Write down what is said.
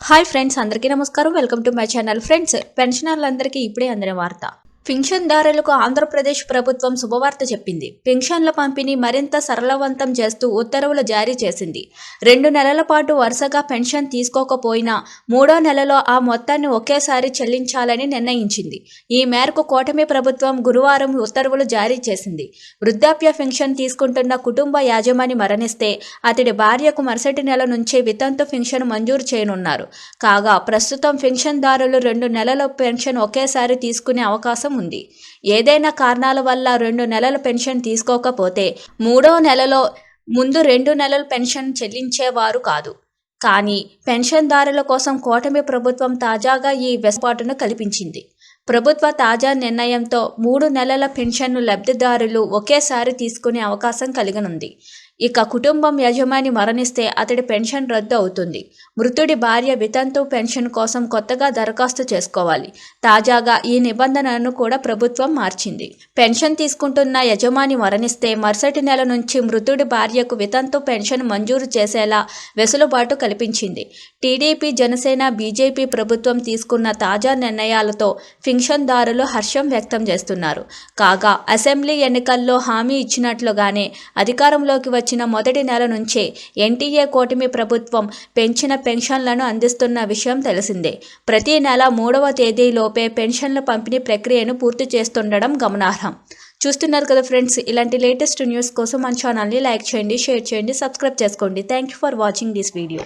Hi friends, అందరికీ నమస్కారం. Welcome to my channel. Friends, పెన్షనర్లందరికీ ఇప్పుడే అందిన వార్త. పింఛన్దారులకు ఆంధ్రప్రదేశ్ ప్రభుత్వం శుభవార్త చెప్పింది. పింఛన్ల పంపిణీ మరింత సరళవంతం చేస్తూ ఉత్తర్వులు జారీ చేసింది. 2 నెలల పాటు వరుసగా పెన్షన్ తీసుకోకపోయినా 3వ నెలలో ఆ మొత్తాన్ని ఒకేసారి చెల్లించాలని నిర్ణయించింది. ఈ మేరకు కూటమి ప్రభుత్వం గురువారం ఉత్తర్వులు జారీ చేసింది. వృద్ధాప్య పెన్షన్ తీసుకుంటున్న కుటుంబ యాజమాని మరణిస్తే అతడి భార్యకు మరుసటి నెల నుంచే వితంతు పెన్షన్ మంజూరు చేయనున్నారు. కాగా ప్రస్తుతం పెన్షన్దారులు 2 నెలల పెన్షన్ ఒకేసారి తీసుకునే అవకాశం ఉంది. ఏదైనా కారణాల వల్ల 2 నెలల పెన్షన్ తీసుకోకపోతే 3వ నెలలో ముందు 2 నెలల పెన్షన్ చెల్లించేవారు కాదు. కానీ పెన్షన్దారుల కోసం కూటమి ప్రభుత్వం తాజాగా ఈ వెసులుబాటును కల్పించింది. ప్రభుత్వ తాజా నిర్ణయంతో 3 నెలల పెన్షన్ను లబ్ధిదారులు ఒకేసారి తీసుకునే అవకాశం కలిగనుంది. ఇక కుటుంబం యజమాని మరణిస్తే అతడి పెన్షన్ రద్దు అవుతుంది. మృతుడి భార్య వితంతు పెన్షన్ కోసం కొత్తగా దరఖాస్తు చేసుకోవాలి. తాజాగా ఈ నిబంధనను కూడా ప్రభుత్వం మార్చింది. పెన్షన్ తీసుకుంటున్న యజమాని మరణిస్తే మరుసటి నెల నుంచి మృతుడి భార్యకు వితంతు పెన్షన్ మంజూరు చేసేలా వెసులుబాటు కల్పించింది. టీడీపీ, జనసేన, బీజేపీ ప్రభుత్వం తీసుకున్న తాజా నిర్ణయాలతో పెన్షన్దారులు హర్షం వ్యక్తం చేస్తున్నారు. కాగా అసెంబ్లీ ఎన్నికల్లో హామీ ఇచ్చినట్లుగానే అధికారంలోకి వచ్చిన మొదటి నెల నుంచే ఎన్టీఏ కూటమి ప్రభుత్వం పెంచిన పెన్షన్లను అందిస్తున్న విషయం తెలిసిందే. ప్రతి నెల 3వ తేదీలోపే పెన్షన్ల పంపిణీ ప్రక్రియను పూర్తి చేస్తుండడం గమనార్హం. చూస్తున్నారు కదా ఫ్రెండ్స్, ఇలాంటి లేటెస్ట్ న్యూస్ కోసం మన ఛానల్ని లైక్ చేయండి, షేర్ చేయండి, సబ్స్క్రైబ్ చేసుకోండి. Thank you for watching this video.